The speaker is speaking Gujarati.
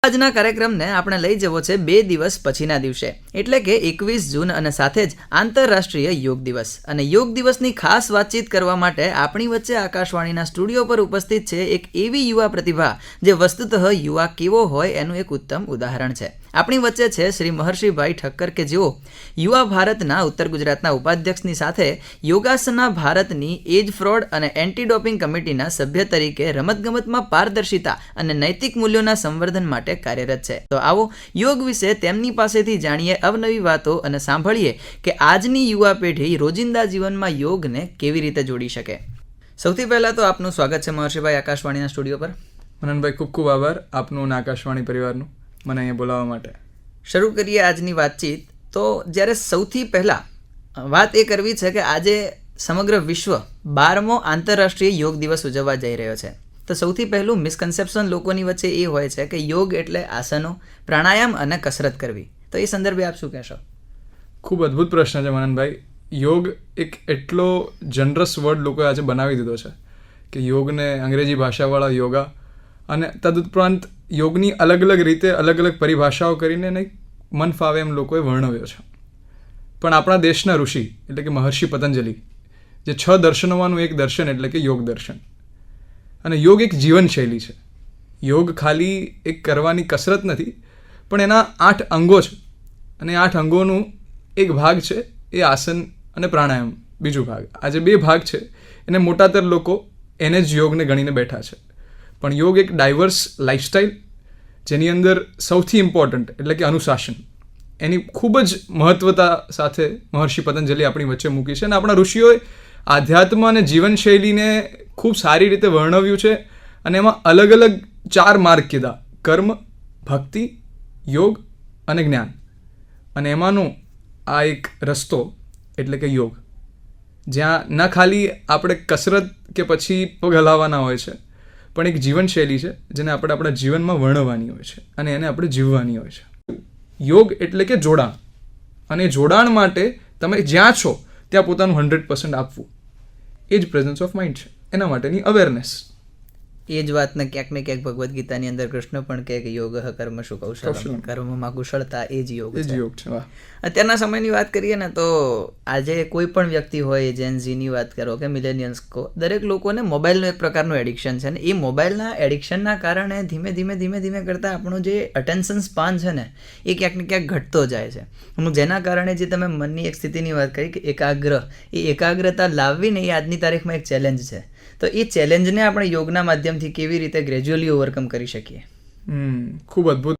આજના કાર્યક્રમને આપણે લઈ જવો છે 2 દિવસ પછીના દિવસે, એટલે કે 21 જૂન અને સાથે જ આંતરરાષ્ટ્રીય યોગ દિવસ. અને યોગ દિવસની ખાસ વાતચીત કરવા માટે આપણી વચ્ચે આકાશવાણીના સ્ટુડિયો પર ઉપસ્થિત છે એક એવી યુવા પ્રતિભા જે વસ્તુતઃ યુવા કેવો હોય એનું એક ઉત્તમ ઉદાહરણ છે. આપણી વચ્ચે છે શ્રી મહર્ષિભાઈ ઠક્કર કે જેઓ યુવા ભારતના ઉત્તર ગુજરાતના ઉપાધ્યક્ષની સાથે યોગાસના ભારતની એજ ફ્રોડ અને એન્ટી ડોપિંગ કમિટીના સભ્ય તરીકે રમતગમતમાં પારદર્શિતા અને નૈતિક મૂલ્યોના સંવર્ધન માટે કાર્યરત છે. તો આવો યોગ વિશે તેમની પાસેથી જાણીએ અવનવી વાતો અને સાંભળીએ કે આજની યુવા પેઢી રોજિંદા જીવનમાં યોગને કેવી રીતે જોડી શકે. સૌથી પહેલા તો આપનું સ્વાગત છે મહર્ષિભાઈ આકાશવાણીના સ્ટુડિયો પર. મનનભાઈ, ખૂબ ખૂબ આભાર આપનું અને આકાશવાણી પરિવારનું મને અહીંયા બોલાવવા માટે. શરૂ કરીએ આજની વાતચીત. તો જ્યારે સૌથી પહેલાં વાત એ કરવી છે કે આજે સમગ્ર વિશ્વ 12મો આંતરરાષ્ટ્રીય યોગ દિવસ ઉજવવા જઈ રહ્યો છે. તો સૌથી પહેલું મિસકન્સેપ્શન લોકોની વચ્ચે એ હોય છે કે યોગ એટલે આસનો, પ્રાણાયામ અને કસરત કરવી. તો એ સંદર્ભે આપ શું કહેશો? ખૂબ અદ્ભુત પ્રશ્ન છે મનનભાઈ. યોગ એક એટલો જનરસ વર્ડ લોકોએ આજે બનાવી દીધો છે કે યોગને અંગ્રેજી ભાષાવાળા યોગા અને તદુપરાંત યોગની અલગ અલગ રીતે અલગ અલગ પરિભાષાઓ કરીને એને મન ફાવે એમ લોકોએ વર્ણવ્યો છે. પણ આપણા દેશના ઋષિ એટલે કે મહર્ષિ પતંજલિ, જે 6 દર્શનોમાંનું એક દર્શન એટલે કે યોગ દર્શન. અને યોગ એક જીવનશૈલી છે. યોગ ખાલી એક કરવાની કસરત નથી, પણ એના 8 અંગો છે. અને 8 અંગોનું એક ભાગ છે એ આસન અને પ્રાણાયામ. બીજું ભાગ, આ જે 2 ભાગ છે એને મોટાતર લોકો એને જ યોગને ગણીને બેઠા છે. પણ યોગ એક ડાયવર્સ લાઈફસ્ટાઈલ, જેની અંદર સૌથી ઇમ્પોર્ટન્ટ એટલે કે અનુશાસન, એની ખૂબ જ મહત્વતા સાથે મહર્ષિ પતંજલિ આપણી વચ્ચે મૂકી છે. અને આપણા ઋષિઓએ આધ્યાત્મ અને જીવનશૈલીને ખૂબ સારી રીતે વર્ણવ્યું છે. અને એમાં અલગ અલગ 4 માર્ગ કીધા: કર્મ, ભક્તિ, યોગ અને જ્ઞાન. અને એમાંનો આ એક રસ્તો એટલે કે યોગ, જ્યાં ન ખાલી આપણે કસરત કે પછી પગ હલાવવાના હોય છે, પણ એક જીવનશૈલી છે જેને આપણે આપણા જીવનમાં વર્ણવવાની હોય છે અને એને આપણે જીવવાની હોય છે. યોગ એટલે કે જોડાણ. અને જોડાણ માટે તમે જ્યાં છો ત્યાં પોતાનું 100% આપવું, એ જ પ્રેઝન્સ ઓફ માઇન્ડ છે. એના માટેની અવેરનેસ. એ જ વાતને ક્યાંક ને ક્યાંક ભગવદ્ ગીતાની અંદર કૃષ્ણ પણ કહે કે યોગ કર્મશુ કૌશલમ, કર્મમાં કુશળતા એ જ યોગ છે. અત્યારના સમયની વાત કરીએ ને તો આજે કોઈ પણ વ્યક્તિ હોય, જેન ઝીની વાત કરો કે મિલેનિયલ્સ કહો, દરેક લોકોને મોબાઈલનું એક પ્રકારનું એડિક્શન છે. ને એ મોબાઈલના એડિક્શનના કારણે ધીમે ધીમે કરતાં આપણું જે અટેન્શન સ્પાન છે ને એ ક્યાંક ને ક્યાંક ઘટતો જાય છે. જેના કારણે જે તમે મનની એક સ્થિતિની વાત કરી કે એકાગ્રતા લાવવી ને એ આજની તારીખમાં એક ચેલેન્જ છે. તો એ ચેલેન્જને આપણે યોગના માધ્યમથી કેવી રીતે ગ્રેજ્યુઅલી ઓવરકમ કરી શકીએ? ખૂબ અદ્ભુત